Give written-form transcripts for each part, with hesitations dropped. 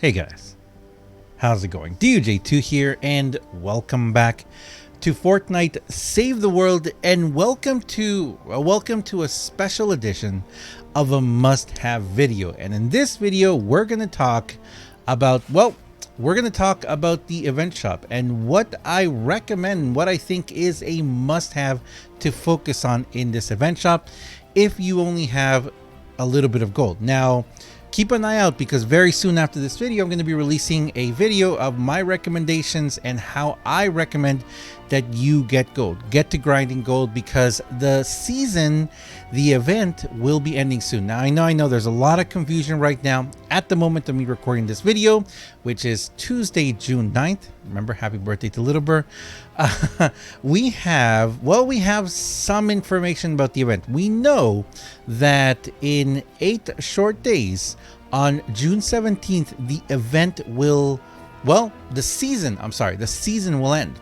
Hey guys, how's it going? DUJ2 here, and welcome back to Fortnite Save the World, and welcome to a special edition of a must-have video. And in this video, we're going to talk about, the event shop and what I recommend, what I think is a must-have to focus on in this event shop if you only have a little bit of gold. Now, keep an eye out, because very soon after this video, I'm going to be releasing a video of my recommendations and how I recommend that you get gold. Get to grinding gold, because the event will be ending soon. Now, I know there's a lot of confusion right now at the moment of me recording this video, which is Tuesday, June 9th. Remember, happy birthday to Little Burr. We have some information about the event. We know that in 8 short days, on June 17th, the event will, the season will end.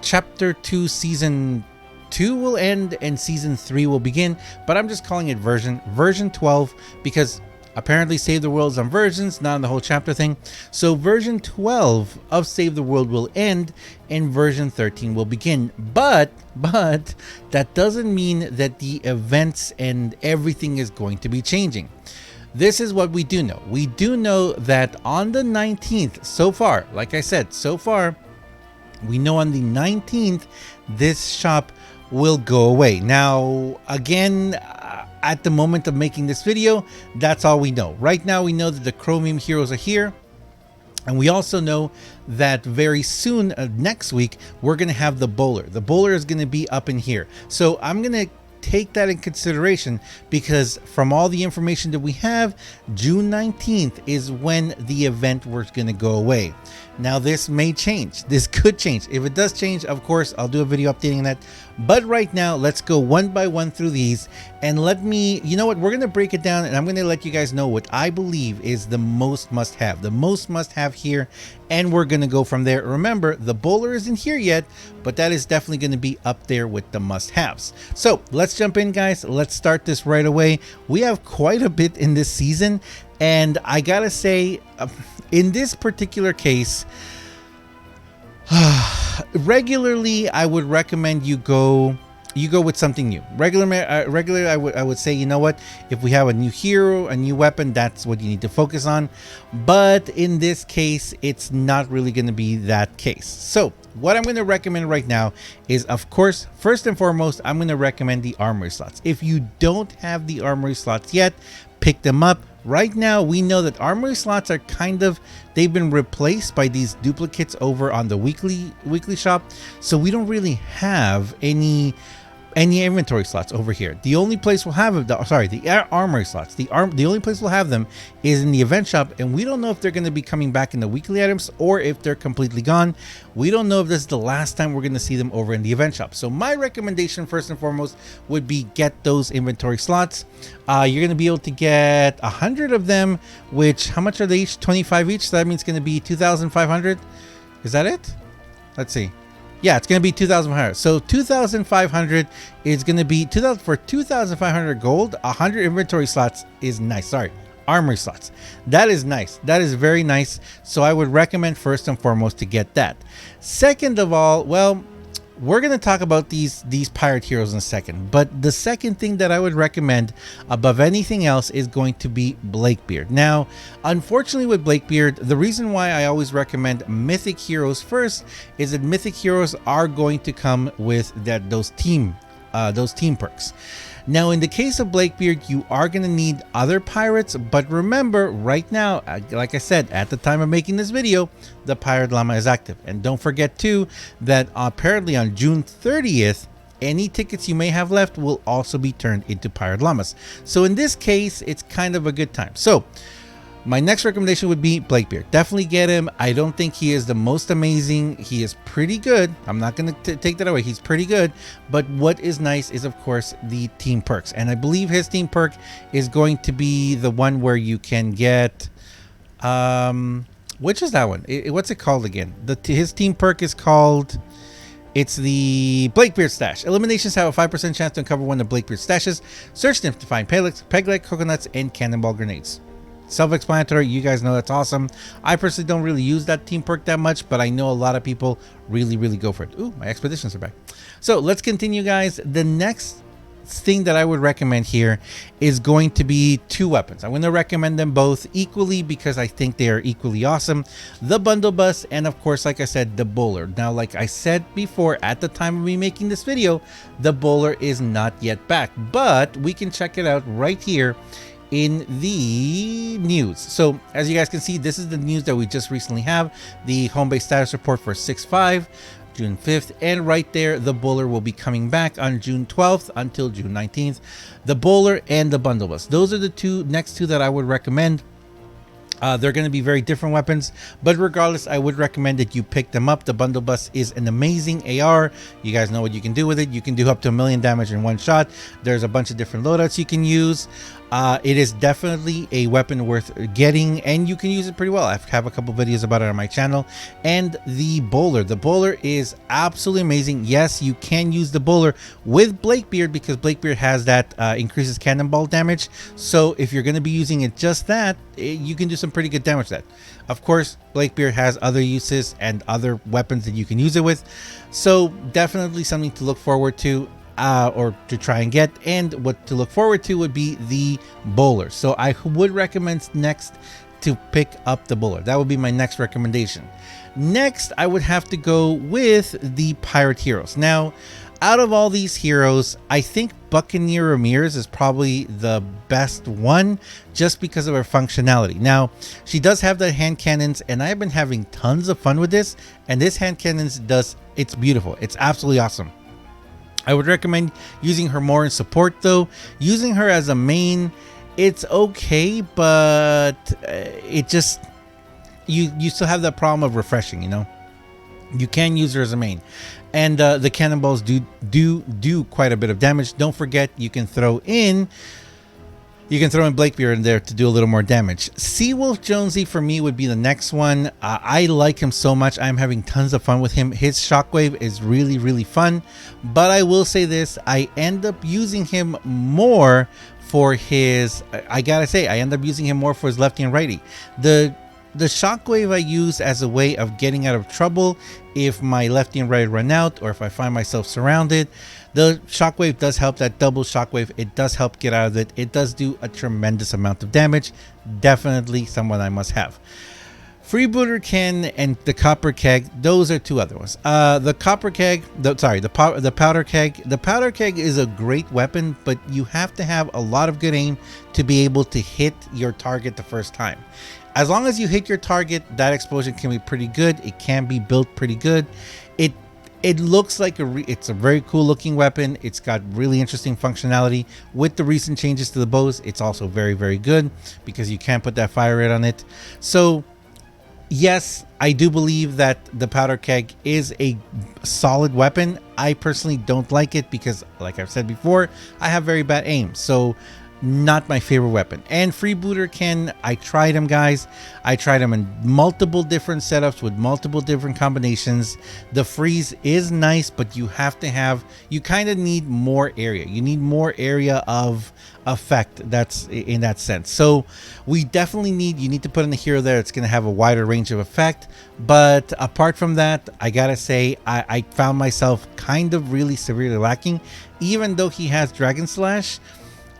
Chapter 2, Season 2 will end, and Season 3 will begin, but I'm just calling it version 12, because apparently Save the World is on versions, not on the whole chapter thing. So version 12 of Save the World will end and version 13 will begin. But that doesn't mean that the events and everything is going to be changing. This is what we do know. We do know that on the 19th, so far, like I said, we know on the 19th, this shop will go away. Now, again, at the moment of making this video, that's all we know. Right now, we know that the Chromium heroes are here. And we also know that very soon, next week, we're going to have the bowler. The bowler is going to be up in here. So I'm going to take that in consideration, because from all the information that we have, June 19th is when the event was going to go away. Now, this may change. This could change. If it does change, of course, I'll do a video updating that. But right now, let's go one by one through these, and you know what, we're going to break it down, and I'm going to let you guys know what I believe is the most must-have here, and we're going to go from there. Remember, the bowler isn't here yet, but that is definitely going to be up there with the must-haves. So let's jump in, guys. Let's start this right away. We have quite a bit in this season, and I gotta say, in this particular case, regularly I would recommend you go with something new. Regularly I would say, you know what, if we have a new hero, a new weapon, that's what you need to focus on. But in this case, it's not really going to be that case. So what I'm going to recommend right now is, of course, first and foremost, I'm going to recommend the armory slots. If you don't have the armory slots yet, pick them up. Right now, we know that armory slots are they've been replaced by these duplicates over on the weekly shop. So we don't really have any inventory slots over here. The only place we'll have the armory slots. The only place we'll have them is in the event shop, and we don't know if they're going to be coming back in the weekly items or if they're completely gone. We don't know if this is the last time we're going to see them over in the event shop. So my recommendation, first and foremost, would be get those inventory slots. You're going to be able to get 100 of them, which, how much are they each? 25 each. So that means it's going to be 2,500. Is that it? Let's see. Yeah, it's going to be 2,500. So 2,500 is going to be 2,500 gold. 100 inventory slots is nice. Sorry, armory slots. That is nice. That is very nice. So I would recommend first and foremost to get that. Second of all, we're going to talk about these pirate heroes in a second, but the second thing that I would recommend above anything else is going to be Blackbeard. Now, unfortunately with Blackbeard, the reason why I always recommend mythic heroes first is that mythic heroes are going to come with those team perks. Now, in the case of Blackbeard, you are going to need other pirates, but remember, right now, like I said, at the time of making this video, the pirate llama is active. And don't forget too that apparently on June 30th, any tickets you may have left will also be turned into pirate llamas. So in this case, it's kind of a good time. So my next recommendation would be Blackbeard. Definitely get him. I don't think he is the most amazing. He is pretty good. I'm not going to take that away. He's pretty good. But what is nice is, of course, the team perks. And I believe his team perk is going to be the one where you can get... which is that one? What's it called again? His team perk is called... It's the Blackbeard stash. Eliminations have a 5% chance to uncover one of Blackbeard stashes. Search them to find peg leg, coconuts, and cannonball grenades. self-explanatory. You guys know that's awesome. I personally don't really use that team perk that much, but I know a lot of people really go for it. Ooh, my expeditions are back. So let's continue, guys. The next thing that I would recommend here is going to be two weapons. I'm going to recommend them both equally because I think they are equally awesome. The bundle bus, and of course, like I said, the bowler. Now, like I said before, at the time of me making this video, the bowler is not yet back, but we can check it out right here in the news. So as you guys can see, this is the news that we just recently have, the home base status report for 6/5, June 5th, and right there, the bowler will be coming back on June 12th until June 19th. The bowler and the bundle bus. Those are the next two that I would recommend. They're going to be very different weapons, but regardless, I would recommend that you pick them up. The bundle bus is an amazing AR. You guys know what you can do with it. You can do up to 1 million damage in one shot. There's a bunch of different loadouts you can use. It is definitely a weapon worth getting, and you can use it pretty well. I have a couple videos about it on my channel. And the bowler is absolutely amazing. Yes, you can use the bowler with Blackbeard because Blackbeard has that increases cannonball damage. So if you're going to be using it just that, you can do some pretty good damage with that. Of course, Blackbeard has other uses and other weapons that you can use it with. So definitely something to look forward to. Or to try and get, and what to look forward to would be the bowler. So I would recommend next to pick up the bowler. That would be my next recommendation. Next, I would have to go with the pirate heroes. Now, out of all these heroes, I think Chromium Ramirez is probably the best one just because of her functionality. Now, she does have the hand cannons, and I've been having tons of fun with this, and this hand cannons it's beautiful. It's absolutely awesome. I would recommend using her more in support though. Using her as a main, it's okay, but it just, you still have that problem of refreshing, you know? You can use her as a main. And the cannonballs do quite a bit of damage. Don't forget, you can throw in Blackbeard in there to do a little more damage. Seawolf Jonesy for me would be the next one. I like him so much. I'm having tons of fun with him. His shockwave is really fun. But I will say this, I end up using him more for his, I gotta say, I end up using him more for his lefty and righty. The shockwave I use as a way of getting out of trouble if my lefty and right run out, or if I find myself surrounded. The shockwave does help. That double shockwave, it does help get out of it. It does do a tremendous amount of damage. Definitely someone I must have. Freebooter Ken and the Copper Keg, those are two other ones. The Copper Keg, the Powder Keg. The Powder Keg is a great weapon, but you have to have a lot of good aim to be able to hit your target the first time. As long as you hit your target, that explosion can be pretty good. It can be built pretty good. It looks like it's a very cool looking weapon. It's got really interesting functionality. With the recent changes to the bows, it's also very good because you can't put that fire rate on it. So yes, I do believe that the Powder Keg is a solid weapon. I personally don't like it because, like I've said before, I have very bad aim. So not my favorite weapon. And Freebooter Ken, I tried him, guys. I tried him in multiple different setups with multiple different combinations. The freeze is nice, but you kind of need more area. You need more area of effect. That's in that sense. So we definitely you need to put in a hero there that's going to have a wider range of effect. But apart from that, I gotta say, I found myself kind of really severely lacking. Even though he has Dragon Slash,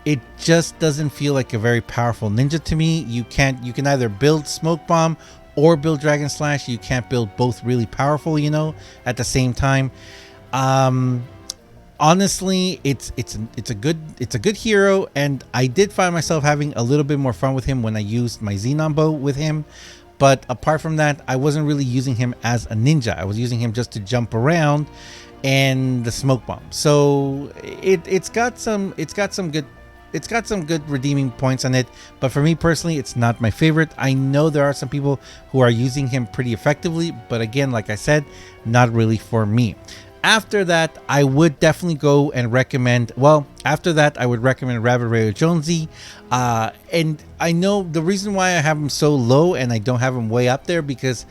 it just doesn't feel like a very powerful ninja to me. You can either build Smoke Bomb or build Dragon Slash. You can't build both really powerful, you know, at the same time. Honestly, it's a good hero, and I did find myself having a little bit more fun with him when I used my Xenon bow with him. But apart from that, I wasn't really using him as a ninja. I was using him just to jump around and the Smoke Bomb. So it's got some good redeeming points on it, but for me personally, it's not my favorite. I know there are some people who are using him pretty effectively, but again, like I said, not really for me. After that, I would definitely go and recommend, I would recommend Rabbit Rayo Jonesy. And I know the reason why I have him so low and I don't have him way up there, because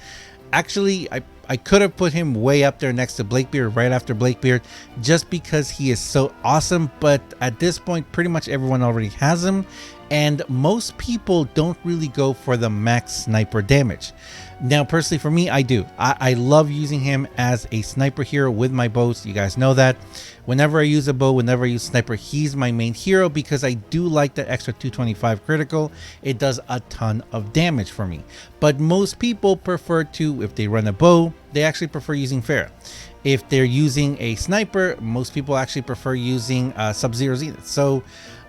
actually I could have put him way up there next to Blackbeard, right after Blackbeard, just because he is so awesome. But at this point, pretty much everyone already has him. and most people don't really go for the max sniper damage. Now, personally, for me, I do. I love using him as a sniper hero with my bows. You guys know that. Whenever I use a bow, whenever I use sniper, he's my main hero because I do like that extra 225 critical. It does a ton of damage for me. But most people prefer to, if they run a bow, they actually prefer using Pharah. If they're using a sniper, most people actually prefer using Sub-Zero Zenith. So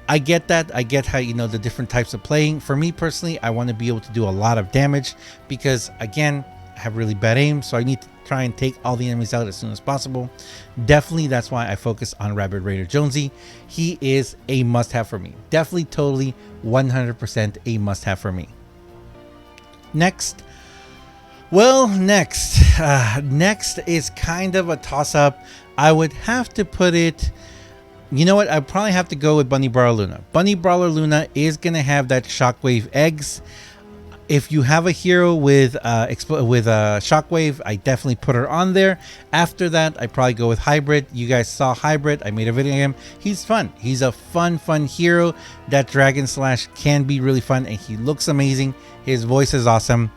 I get that. I get how, the different types of playing. For me personally, I want to be able to do a lot of damage because, again, I have really bad aim, so I need to try and take all the enemies out as soon as possible. Definitely, that's why I focus on Rabid Raider Jonesy. He is a must-have for me. Definitely, totally, 100% a must-have for me. Next. Well, next is kind of a toss-up. I would have to put it... You know what? I probably have to go with Bunny Brawler Luna. Bunny Brawler Luna is going to have that Shockwave eggs. If you have a hero with Shockwave, I definitely put her on there. After that, I probably go with Hybrid. You guys saw Hybrid. I made a video of him. He's fun. He's a fun hero. That Dragon Slash can be really fun, and he looks amazing. His voice is awesome.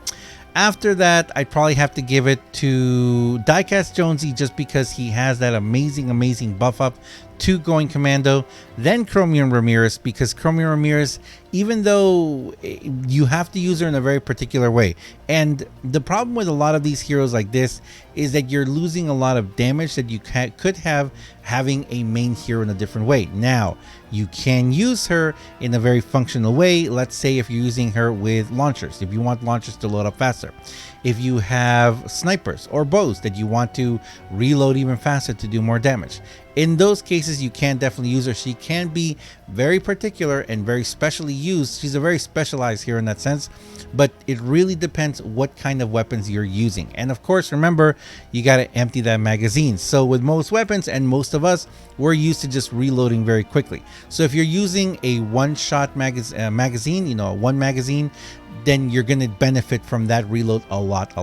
After that, I'd probably have to give it to Diecast Jonesy just because he has that amazing buff up to going commando. Then Chromium Ramirez, because Chromium Ramirez, even though you have to use her in a very particular way, and the problem with a lot of these heroes like this is that you're losing a lot of damage that you could have having a main hero in a different way. Now, you can use her in a very functional way. Let's say if you're using her with launchers, if you want launchers to load up faster, if you have snipers or bows that you want to reload even faster to do more damage. In those cases, you can definitely use her. She can be very particular and very specially used. She's a very specialized hero in that sense, but it really depends what kind of weapons you're using. And of course, remember, you got to empty that magazine. So with most weapons, and most of us, we're used to just reloading very quickly. So if you're using a one-shot magazine, one magazine, then you're going to benefit from that reload a lot.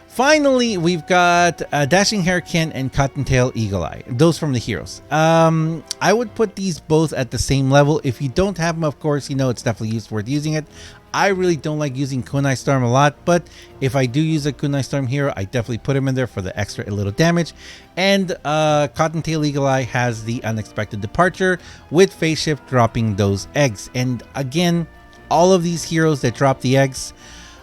Finally, we've got Dashing Hurricane and Cottontail Eagle Eye. Those from the heroes. I would put these both at the same level. If you don't have them, of course, it's definitely worth using it. I really don't like using Kunai Storm a lot, but if I do use a Kunai Storm hero, I definitely put him in there for the extra little damage. And Cottontail Eagle Eye has the Unexpected Departure with Phase Shift dropping those eggs. And again, all of these heroes that drop the eggs,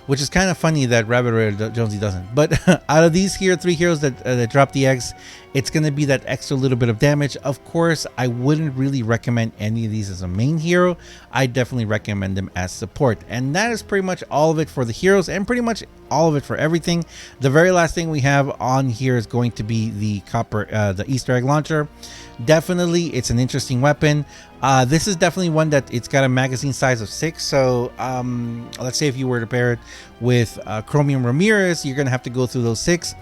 which is kind of funny that Rabid Raider Jonesy doesn't. But out of these three heroes that drop the eggs, it's going to be that extra little bit of damage. Of course, I wouldn't really recommend any of these as a main hero. I definitely recommend them as support. And that is pretty much all of it for the heroes and pretty much all of it for everything. The very last thing we have on here is going to be the Easter egg launcher. Definitely, it's an interesting weapon. This is definitely one that it's got a magazine size of 6. So let's say if you were to pair it with Chromium Ramirez, you're going to have to go through those 6.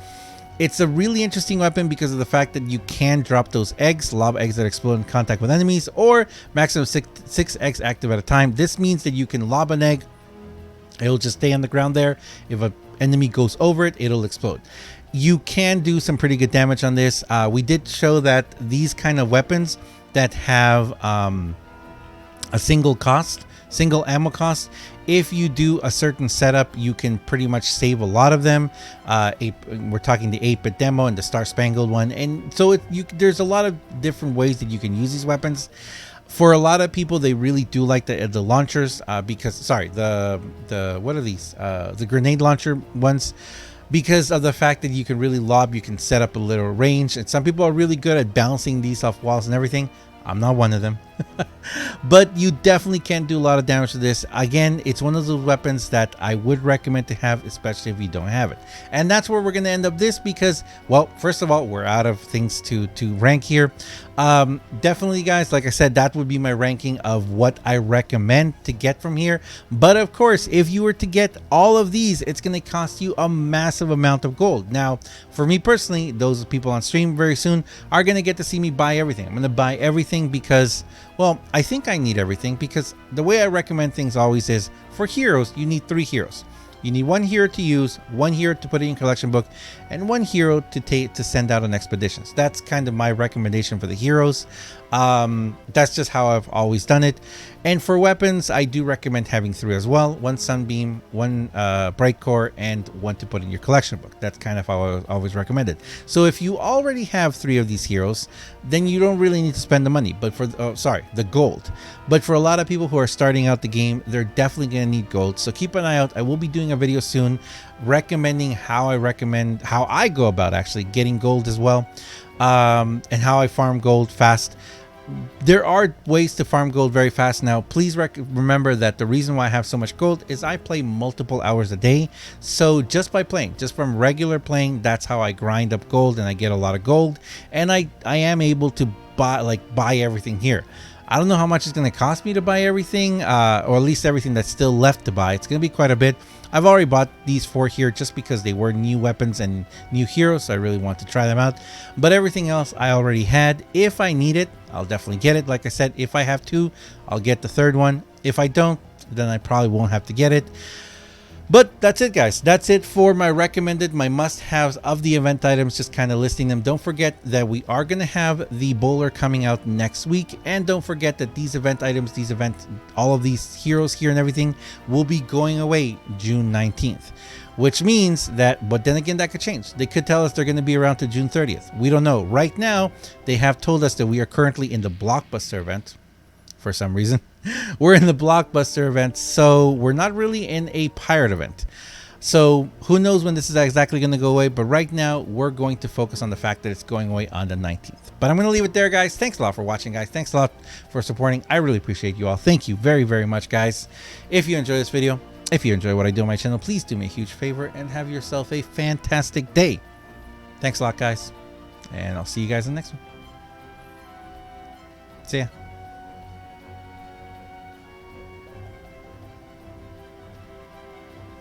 It's a really interesting weapon because of the fact that you can drop those eggs, lob eggs that explode in contact with enemies, or maximum 6 eggs active at a time. This means that you can lob an egg, it'll just stay on the ground there. If an enemy goes over it, it'll explode. You can do some pretty good damage on this. We did show that these kind of weapons that have a single ammo cost, if you do a certain setup, you can pretty much save a lot of them. We're talking the 8-bit demo and the Star Spangled one, and so there's a lot of different ways that you can use these weapons. For a lot of people, they really do like the launchers because what are these? The grenade launcher ones. Because of the fact that you can really lob, you can set up a little range, and some people are really good at bouncing these off walls and everything. I'm not one of them. But you definitely can do a lot of damage to this. Again, it's one of those weapons that I would recommend to have, especially if you don't have it. And that's where we're going to end up this because, well, first of all, we're out of things to rank here. Definitely, guys, like I said, that would be my ranking of what I recommend to get from here. But of course, if you were to get all of these, it's going to cost you a massive amount of gold. Now, for me personally, those people on stream very soon are going to get to see me buy everything. I'm going to buy everything because, well, I think I need everything, because the way I recommend things always is, for heroes, you need 3 heroes. You need one hero to use, one hero to put in your collection book, and one hero to send out on expeditions. That's kind of my recommendation for the heroes. That's just how I've always done it. And for weapons, I do recommend having 3 as well: one Sunbeam, one Bright Core, and one to put in your collection book. That's kind of how I always recommend it. So if you already have 3 of these heroes, then you don't really need to spend the money, but for the gold. But for a lot of people who are starting out the game, they're definitely going to need gold. So keep an eye out. I will be doing a video soon recommending how I go about actually getting gold as well, and how I farm gold fast. There are ways to farm gold very fast now. Please remember that the reason why I have so much gold is I play multiple hours a day. So just by playing, just from regular playing, that's how I grind up gold and I get a lot of gold. And I am able to buy everything here. I don't know how much it's going to cost me to buy everything, or at least everything that's still left to buy. It's going to be quite a bit. I've already bought these 4 here just because they were new weapons and new heroes, so I really want to try them out. But everything else I already had. If I need it, I'll definitely get it. Like I said, if I have 2, I'll get the 3rd one. If I don't, then I probably won't have to get it. But that's it, guys. That's it for my must-haves of the event items, just kind of listing them. Don't forget that we are going to have the bowler coming out next week. And don't forget that these event items, all of these heroes here and everything will be going away June 19th. Which means that, but then again, that could change. They could tell us they're going to be around to June 30th. We don't know. Right now, they have told us that we are currently in the Blockbuster event. For some reason, we're in the Blockbuster event, so we're not really in a pirate event. So who knows when this is exactly going to go away, but right now we're going to focus on the fact that it's going away on the 19th. But I'm going to leave it there, guys. Thanks a lot for watching, guys. Thanks a lot for supporting. I really appreciate you all. Thank you very, very much, guys. If you enjoy this video, if you enjoy what I do on my channel, please do me a huge favor and have yourself a fantastic day. Thanks a lot, guys, and I'll see you guys in the next one. See ya.